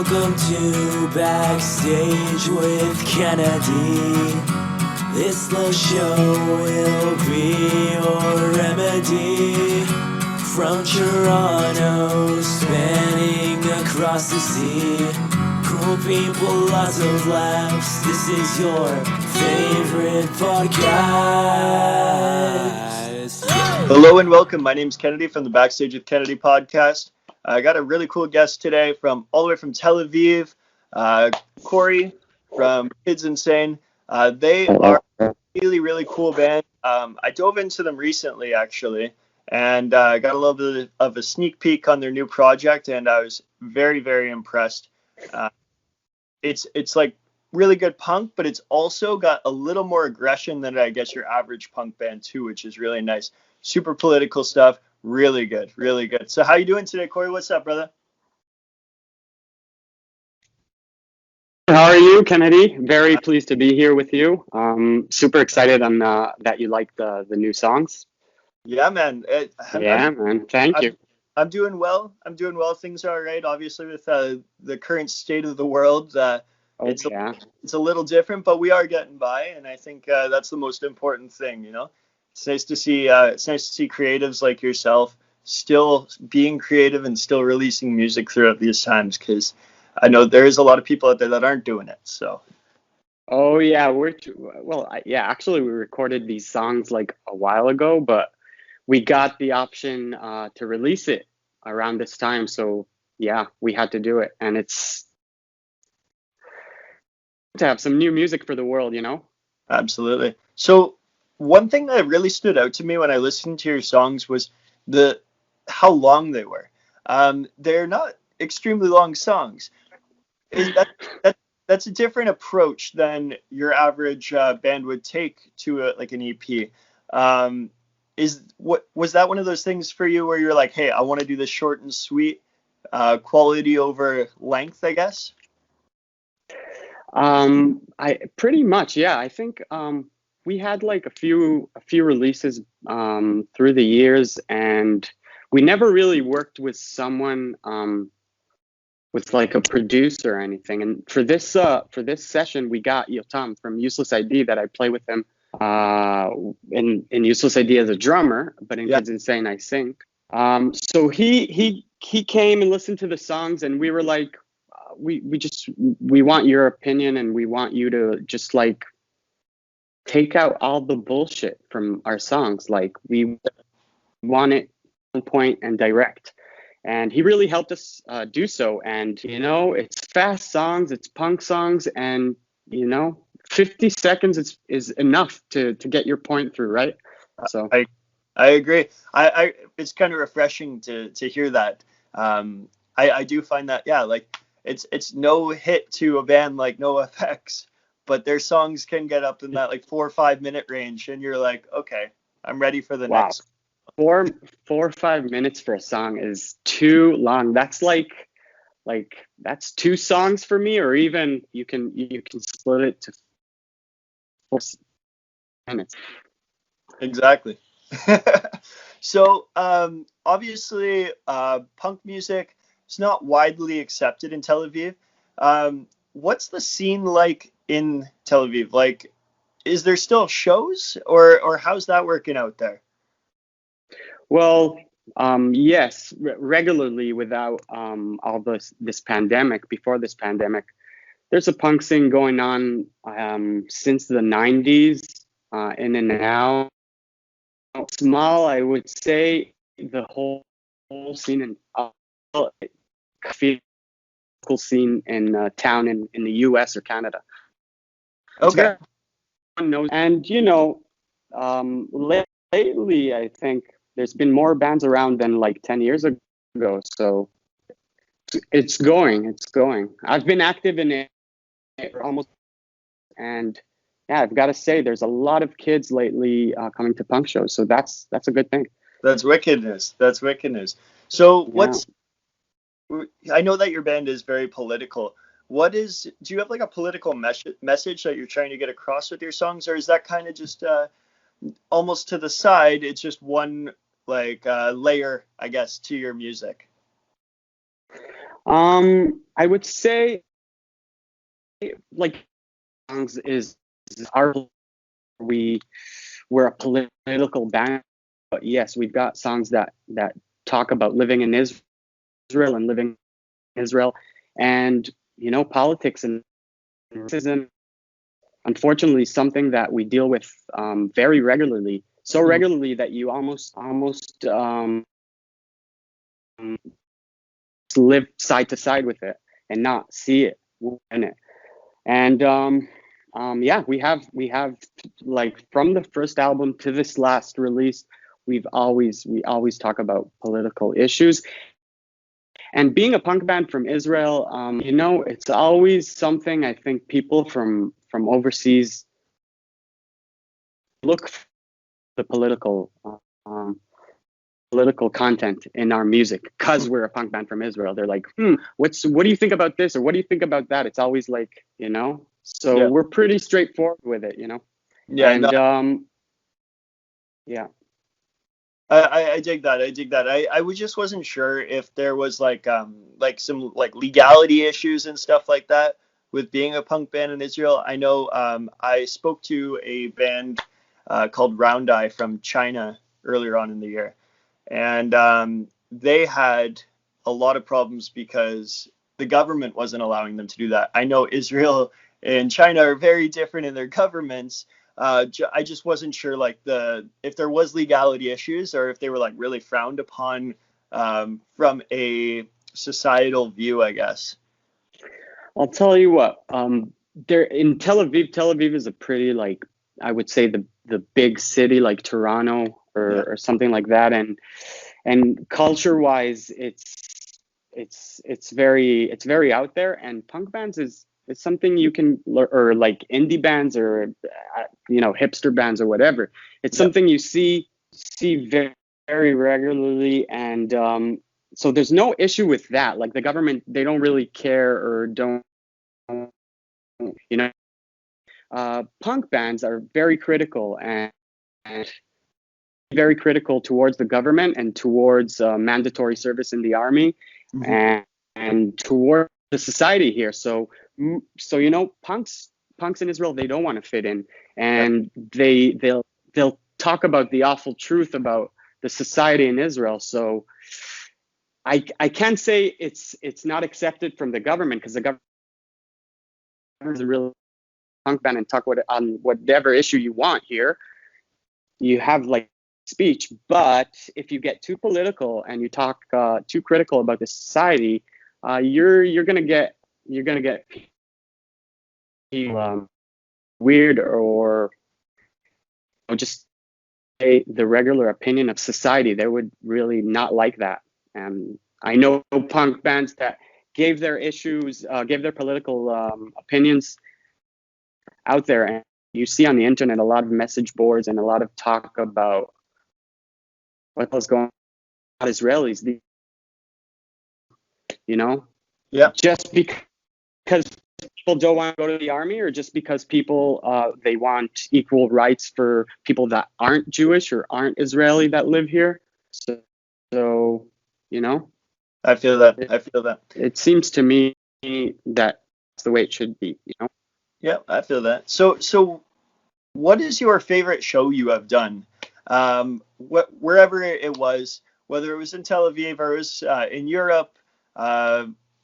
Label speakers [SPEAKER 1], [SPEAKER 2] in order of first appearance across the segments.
[SPEAKER 1] Welcome to Backstage with Kennedy. This little show will be your remedy. From Toronto, spanning across the sea. Cool people, lots of laughs. This is your favorite podcast.
[SPEAKER 2] Hello and welcome. My name's Kennedy from the Backstage with Kennedy podcast. I got a really cool guest today from all the way from Tel Aviv, Corey from Kids Insane. They are a really, really cool band. I dove into them recently, actually, and got a little bit of a sneak peek on their new project, and I was very, very impressed. It's like really good punk, but it's also got a little more aggression than I guess your average punk band too, which is really nice. Super political stuff. Really good, really good. So how you doing today, Corey? What's up, brother?
[SPEAKER 3] How are you, Kennedy? Very pleased to be here with you. Super excited on that you like the new songs.
[SPEAKER 2] Yeah, man.
[SPEAKER 3] Man. Thank you.
[SPEAKER 2] I'm doing well. Things are all right. Obviously, with the current state of the world, it's a little different, but we are getting by, and I think that's the most important thing. You know, it's nice to see creatives like yourself still being creative and still releasing music throughout these times, because I know there is a lot of people out there that aren't doing it. So.
[SPEAKER 3] Oh yeah, actually we recorded these songs like a while ago, but we got the option to release it around this time. So yeah, we had to do it, and it's to have some new music for the world, you know?
[SPEAKER 2] Absolutely. So one thing that really stood out to me when I listened to your songs was how long they were. They're not extremely long songs. That's a different approach than your average band would take to like an EP. Was that one of those things for you where you're like, hey, I want to do this short and sweet, quality over length, I guess?
[SPEAKER 3] I pretty much, yeah. I think we had like a few releases through the years, and we never really worked with someone with like a producer or anything. And for this session, we got Yotam from Useless ID that I play with him in Useless ID as a drummer, but in Kids Insane I sing. So he came and listened to the songs, and we were like, we want your opinion, and we want you to just like take out all the bullshit from our songs. Like, we want it on point and direct. And he really helped us do so. And, you know, it's fast songs, it's punk songs, and, you know, 50 seconds is enough to get your point through, right? So
[SPEAKER 2] I agree. I it's kind of refreshing to hear that. I do find that, like, it's no hit to a band like NoFX, but their songs can get up in that like 4 or 5 minute range, and you're like, okay, I'm ready for the next.
[SPEAKER 3] 4 or 5 minutes for a song is too long. That's like that's 2 songs for me, or even you can split it to 4 minutes.
[SPEAKER 2] Exactly. So obviously punk music is not widely accepted in Tel Aviv. What's the scene like in Tel Aviv? Like, is there still shows, or how's that working out there?
[SPEAKER 3] Well, yes, regularly without all this pandemic. Before this pandemic, there's a punk scene going on since the 90s, in and out. Small, I would say, the whole scene in scene in town in the U.S. or Canada.
[SPEAKER 2] Okay.
[SPEAKER 3] And you know, lately I think there's been more bands around than like 10 years ago. So it's going. I've been active in it for almost, and yeah, I've got to say there's a lot of kids lately coming to punk shows. So that's a good thing.
[SPEAKER 2] That's wickedness. So I know that your band is very political. Do you have like a political message that you're trying to get across with your songs, or is that kind of just almost to the side? It's just one like layer, I guess, to your music.
[SPEAKER 3] I would say like songs is our we're a political band, but yes, we've got songs that talk about living in Israel and living in Israel, and politics and racism. Unfortunately, something that we deal with very regularly, so regularly that you almost live side to side with it and not see it in it. And yeah, we have like from the first album to this last release, we always talk about political issues. And being a punk band from Israel, it's always something I think people from overseas look for the political content in our music because we're a punk band from Israel. They're like, what do you think about this, or what do you think about that? It's always like, so we're pretty straightforward with it,
[SPEAKER 2] Yeah,
[SPEAKER 3] and
[SPEAKER 2] no,
[SPEAKER 3] yeah.
[SPEAKER 2] I dig that. I just wasn't sure if there was like some like legality issues and stuff like that with being a punk band in Israel. I know I spoke to a band called Round Eye from China earlier on in the year, and they had a lot of problems because the government wasn't allowing them to do that. I know Israel and China are very different in their governments. I just wasn't sure like if there was legality issues or if they were like really frowned upon from a societal view, I guess.
[SPEAKER 3] I'll tell you what, there in Tel Aviv. Tel Aviv is a pretty, like, I would say the big city like Toronto or something like that, and culture wise, it's very out there. And punk bands is something you can, or like indie bands, or hipster bands or whatever. It's something you see very, very regularly, and so there's no issue with that. Like the government, they don't really care or don't, you know. Punk bands are very critical and very critical towards the government and towards mandatory service in the army, and toward the society here. So punks in Israel, they don't want to fit in, and they'll talk about the awful truth about the society in Israel. So I can't say it's not accepted from the government, because the government is a real punk band and talk on whatever issue you want here. You have like speech, but if you get too political and you talk too critical about the society, you're gonna get people, weird, or just say the regular opinion of society. They would really not like that. And I know punk bands that gave their political opinions out there, and you see on the internet a lot of message boards and a lot of talk about what was going on with Israelis, just because people don't want to go to the army, or just because people they want equal rights for people that aren't Jewish or aren't Israeli that live here. So
[SPEAKER 2] I feel that.
[SPEAKER 3] It seems to me that that's the way it should be.
[SPEAKER 2] Yeah, I feel that. So what is your favorite show you have done? Wherever it was, whether it was in Tel Aviv or it was in Europe,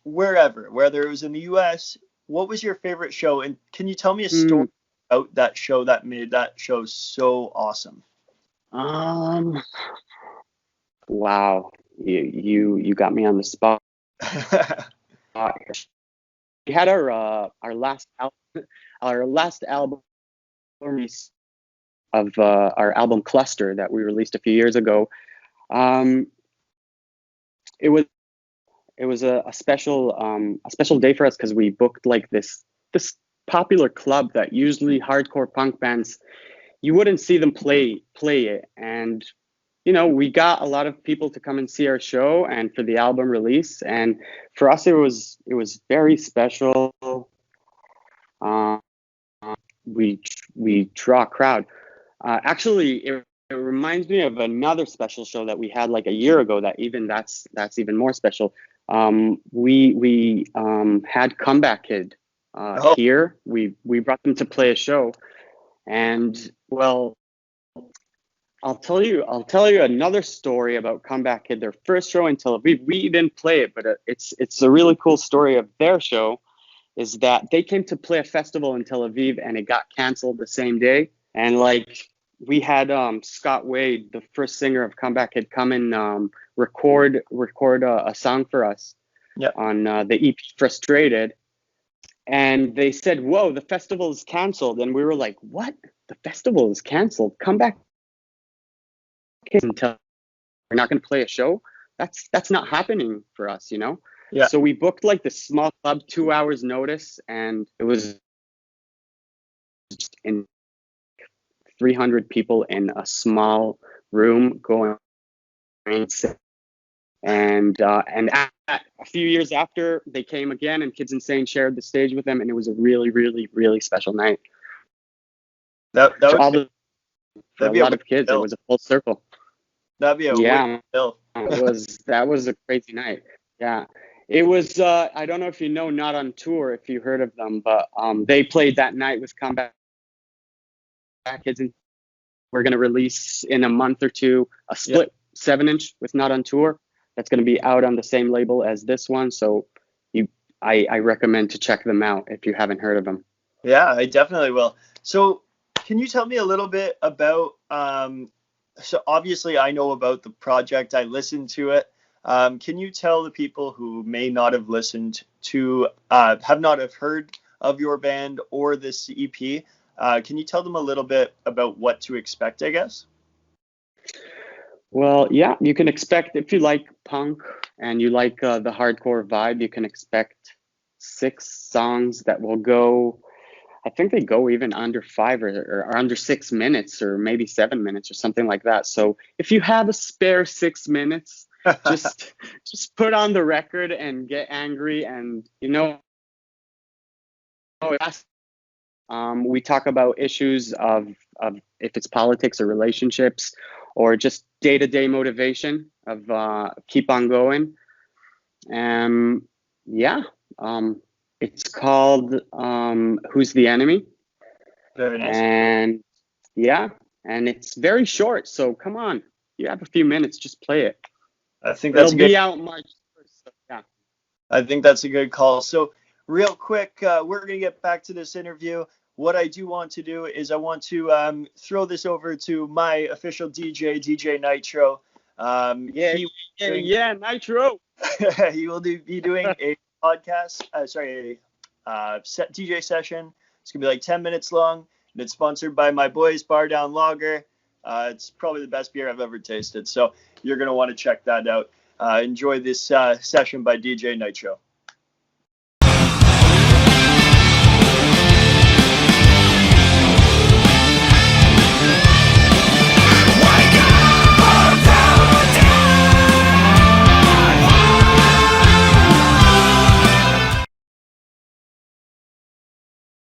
[SPEAKER 2] wherever, whether it was in the US, what was your favorite show? And can you tell me a story about that show that made that show so awesome?
[SPEAKER 3] Wow, you got me on the spot. We had our last album release of our album Cluster that we released a few years ago. It was a special day for us, because we booked like this popular club that usually hardcore punk bands, you wouldn't see them play it. And we got a lot of people to come and see our show and for the album release, and for us it was very special. We draw a crowd. Actually, it reminds me of another special show that we had like a year ago, that's even more special. We had Comeback Kid
[SPEAKER 2] Oh,
[SPEAKER 3] here. We brought them to play a show, and well, I'll tell you another story about Comeback Kid. Their first show in Tel Aviv. We didn't play it, but it's a really cool story of their show. Is that they came to play a festival in Tel Aviv and it got canceled the same day. And like we had Scott Wade, the first singer of Comeback, had come and record a song for us
[SPEAKER 2] yeah.
[SPEAKER 3] on the EP Frustrated. And they said, "Whoa, the festival is canceled." And we were like, "What? The festival is canceled? Comeback Kids until we're not going to play a show? That's not happening for us, you know?"
[SPEAKER 2] Yeah.
[SPEAKER 3] So we booked like the small club 2 hours notice, and it was just in 300 people in a small room going insane. And a few years after, they came again, and Kids Insane shared the stage with them, and it was a really, really, really special night.
[SPEAKER 2] That
[SPEAKER 3] For
[SPEAKER 2] would
[SPEAKER 3] for a
[SPEAKER 2] that'd be a
[SPEAKER 3] lot of kids, it
[SPEAKER 2] bill.
[SPEAKER 3] was a full circle.
[SPEAKER 2] That'd be a
[SPEAKER 3] Yeah,
[SPEAKER 2] bill.
[SPEAKER 3] that was a crazy night. Yeah. It was I don't know if you know Not on Tour, if you heard of them, but they played that night with Comeback Kids, and we're going to release in a month or two a split 7-inch with Not on Tour. That's going to be out on the same label as this one. So I recommend to check them out if you haven't heard of them.
[SPEAKER 2] Yeah, I definitely will. So, can you tell me a little bit about? So obviously, I know about the project. I listened to it. Can you tell the people who may not have listened to, have not have heard of your band or this EP? Can you tell them a little bit about what to expect, I guess?
[SPEAKER 3] Well, yeah, you can expect, if you like punk and you like the hardcore vibe, you can expect 6 songs that will go. I think they go even under 5 or under 6 minutes, or maybe 7 minutes or something like that. So if you have a spare 6 minutes, just put on the record and get angry. And we talk about issues of if it's politics or relationships or just day-to-day motivation of keep on going. Yeah. It's called Who's the Enemy?
[SPEAKER 2] Very nice.
[SPEAKER 3] And yeah, and it's very short. So come on, you have a few minutes, just play it.
[SPEAKER 2] I think that's
[SPEAKER 3] It'll
[SPEAKER 2] good.
[SPEAKER 3] be out March 1st. So yeah.
[SPEAKER 2] I think that's a good call. So, real quick, we're going to get back to this interview. What I do want to do is I want to throw this over to my official DJ, Djay Nitro.
[SPEAKER 3] Yeah, Nitro.
[SPEAKER 2] He will be doing a podcast, DJ session. It's going to be like 10 minutes long, and it's sponsored by my boys, Bardown Lager. It's probably the best beer I've ever tasted, so you're going to want to check that out. Enjoy this session by Djay Nitro.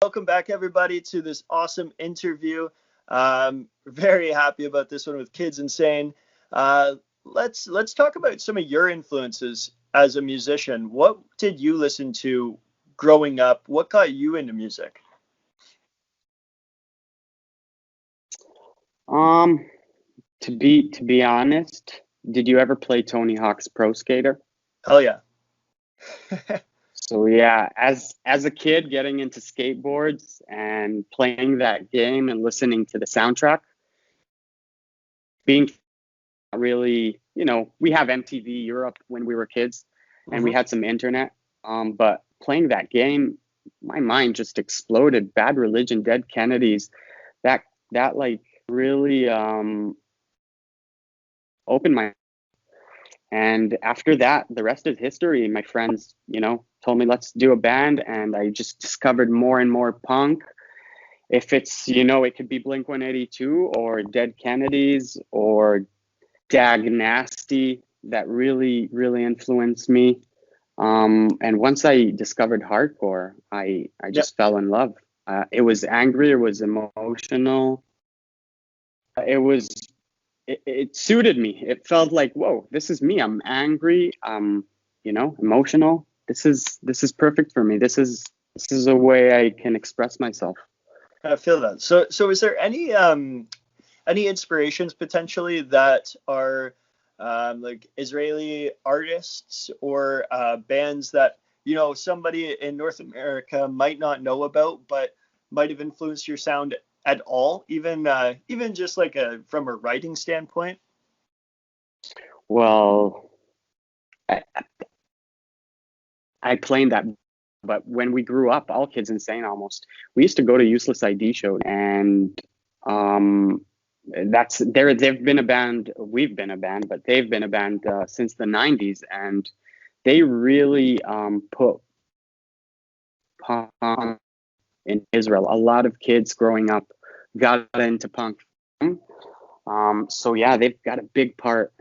[SPEAKER 2] Welcome back, everybody, to this awesome interview. Very happy about this one with Kids Insane. Let's talk about some of your influences as a musician. What did you listen to growing up? What got you into music?
[SPEAKER 3] To be honest, did you ever play Tony Hawk's Pro Skater?
[SPEAKER 2] Hell yeah.
[SPEAKER 3] So yeah, as a kid getting into skateboards and playing that game and listening to the soundtrack, being really, we have MTV Europe when we were kids, and we had some internet, but playing that game, my mind just exploded. Bad Religion, Dead Kennedys, that like really opened my. And after that, the rest is history. My friends, told me, let's do a band. And I just discovered more and more punk. If it's, it could be Blink-182 or Dead Kennedys or Dag Nasty, that really, really influenced me. And once I discovered hardcore, I just fell in love. It was angry. It was emotional. It suited me. It felt like, whoa, this is me. I'm angry. I'm emotional. This is perfect for me. This is a way I can express myself.
[SPEAKER 2] I feel that. So is there any inspirations potentially that are like Israeli artists or bands that somebody in North America might not know about, but might have influenced your sound at all, even just like from a writing standpoint?
[SPEAKER 3] Well, I claim that, but when we grew up, all Kids Insane almost, we used to go to Useless ID show, and they've been a band, we've been a band, but they've been a band since the 90s, and they really put punk in Israel. A lot of kids growing up got into punk. So yeah, they've got a big part.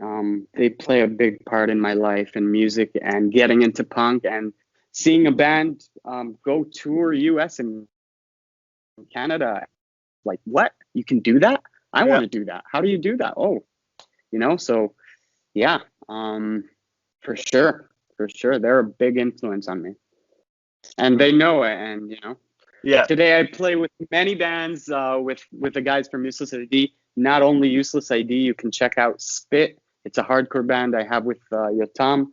[SPEAKER 3] They play a big part in my life and music and getting into punk and seeing a band go tour US and Canada. Like, what? You can do that? I want to do that. How do you do that? Oh, so yeah, for sure. They're a big influence on me. And they know it. And,
[SPEAKER 2] Yeah.
[SPEAKER 3] Today I play with many bands with the guys from Useless ID. Not only Useless ID, you can check out Spit. It's a hardcore band I have with Yotam,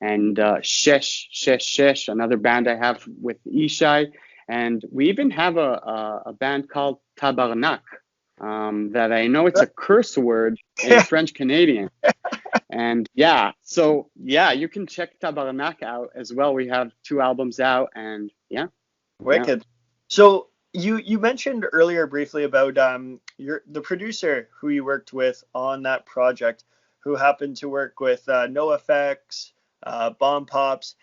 [SPEAKER 3] and Shesh, another band I have with Ishai. And we even have a band called Tabarnak, that I know it's a curse word in French Canadian. And yeah, so yeah, you can check Tabarnak out as well. We have 2 albums out, and yeah.
[SPEAKER 2] Wicked. Yeah. So you mentioned earlier briefly about the producer who you worked with on that project, who happened to work with NoFX, Bomb Pops.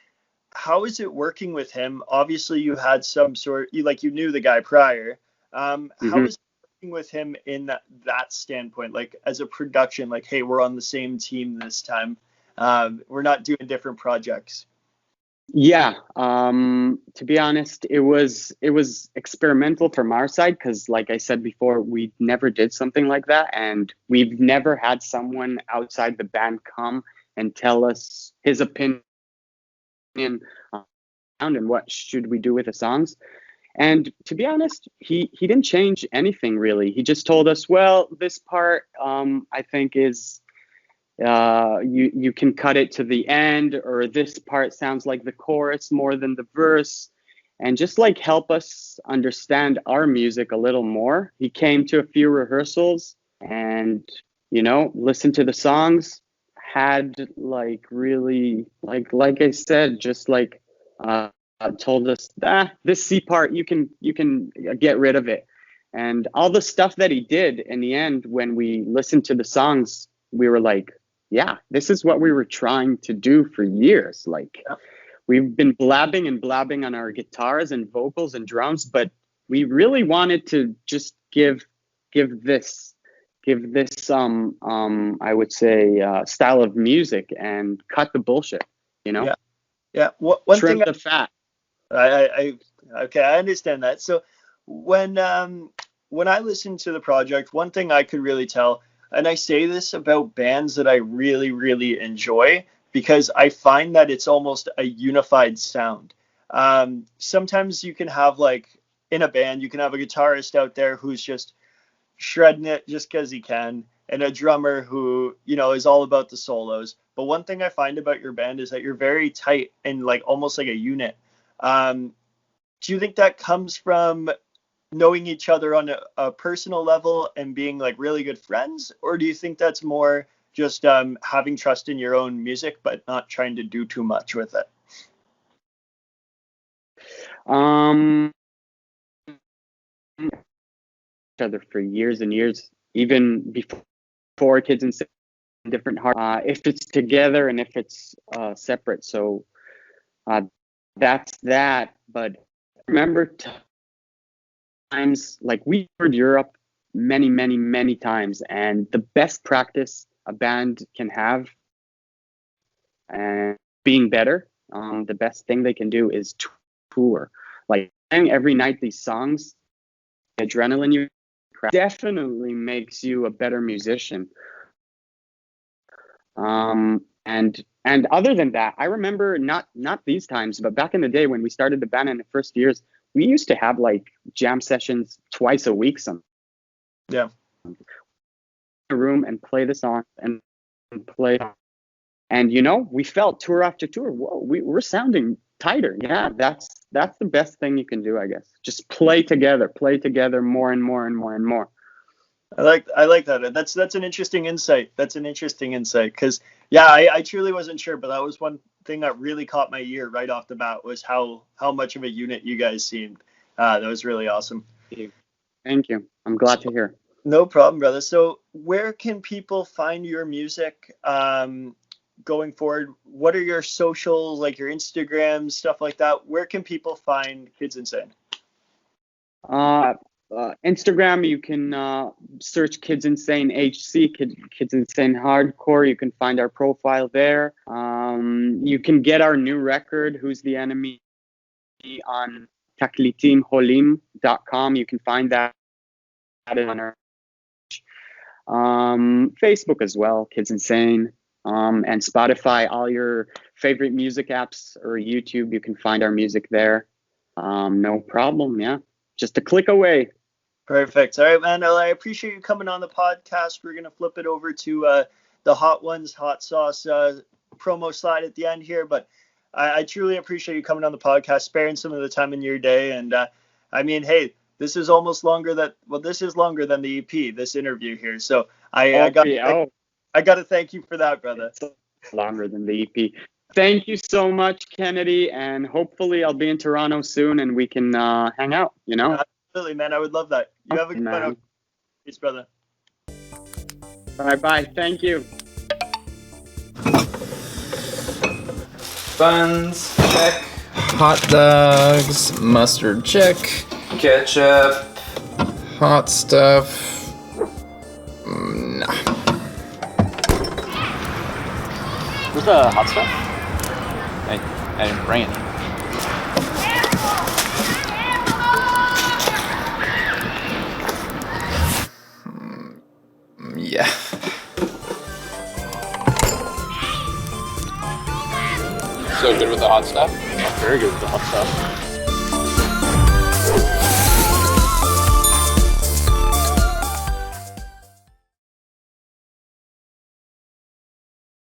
[SPEAKER 2] How is it working with him? Obviously, you had some sort, you knew the guy prior. How is it working with him in that standpoint, like as a production, like, hey, we're on the same team this time. We're not doing different projects.
[SPEAKER 3] Yeah, to be honest, it was experimental from our side, because like I said before, we never did something like that, and we've never had someone outside the band come and tell us his opinion and what should we do with the songs. And to be honest, he didn't change anything really. He just told us, well, this part I think is you can cut it to the end, or this part sounds like the chorus more than the verse, and just like help us understand our music a little more. He came to a few rehearsals and listened to the songs, had like really like I said, just like told us this C part you can get rid of it. And all the stuff that he did in the end, when we listened to the songs, we were like, yeah, this is what we were trying to do for years. Like, we've been blabbing on our guitars and vocals and drums, but we really wanted to just give this I would say style of music and cut the bullshit,
[SPEAKER 2] Yeah.
[SPEAKER 3] Trim the fat.
[SPEAKER 2] Okay, I understand that. So when I listened to the project, one thing I could really tell, and I say this about bands that I really, really enjoy, because I find that it's almost a unified sound. Sometimes you can have, like, in a band, you can have a guitarist out there who's just shredding it just because he can, and a drummer who, is all about the solos. But one thing I find about your band is that you're very tight and like almost like a unit. Do you think that comes from knowing each other on a personal level and being like really good friends, or do you think that's more just having trust in your own music but not trying to do too much with it?
[SPEAKER 3] Each other for years and years, even before Kids in different heart, if it's together and if it's separate. So that's that. But remember times like we toured Europe many times, and the best practice a band can have and being better, the best thing they can do is tour. Like playing every night these songs, the adrenaline you definitely makes you a better musician. And And other than that, I remember not these times, but back in the day when we started the band in the first years, we used to have like jam sessions twice a week.
[SPEAKER 2] Yeah.
[SPEAKER 3] A room and play the song and play. And you know, we felt tour after tour, whoa, we're sounding tighter. Yeah, that's the best thing you can do, I guess. Just play together more and more and more and more.
[SPEAKER 2] I like that. That's an interesting insight. That's an interesting insight because yeah, I truly wasn't sure, but that was one thing that really caught my ear right off the bat was how much of a unit you guys seemed. That was really awesome.
[SPEAKER 3] Thank you. I'm glad to hear.
[SPEAKER 2] No problem, brother. So where can people find your music going forward? What are your socials, like your Instagram, stuff like that? Where can people find Kids Insane?
[SPEAKER 3] Instagram, you can search Kids Insane HC, Kids Insane Hardcore. You can find our profile there. You can get our new record, Who's the Enemy, on taklitimholim.com. You can find that on our Facebook as well, Kids Insane, and Spotify, all your favorite music apps, or YouTube. You can find our music there. No problem. Yeah. Just a click away.
[SPEAKER 2] Perfect. All right, man. Well, I appreciate you coming on the podcast. We're going to flip it over to the Hot Ones, Hot Sauce promo slide at the end here. But I truly appreciate you coming on the podcast, sparing some of the time in your day. And I mean, hey, this is almost longer than the EP, this interview here. So I got to thank you for that, brother.
[SPEAKER 3] It's longer than the EP. Thank you so much, Kennedy, and hopefully I'll be in Toronto soon and we can hang out, you know?
[SPEAKER 2] Absolutely, man. I would love that. You have a good one. Peace, brother.
[SPEAKER 3] Bye-bye. Thank you.
[SPEAKER 4] Buns, check.
[SPEAKER 5] Hot dogs, mustard, check.
[SPEAKER 4] Ketchup.
[SPEAKER 5] Hot stuff. Nah.
[SPEAKER 6] Where's the hot stuff? I didn't bring it.
[SPEAKER 5] Yeah.
[SPEAKER 6] So good with the hot stuff? Very good with the hot stuff.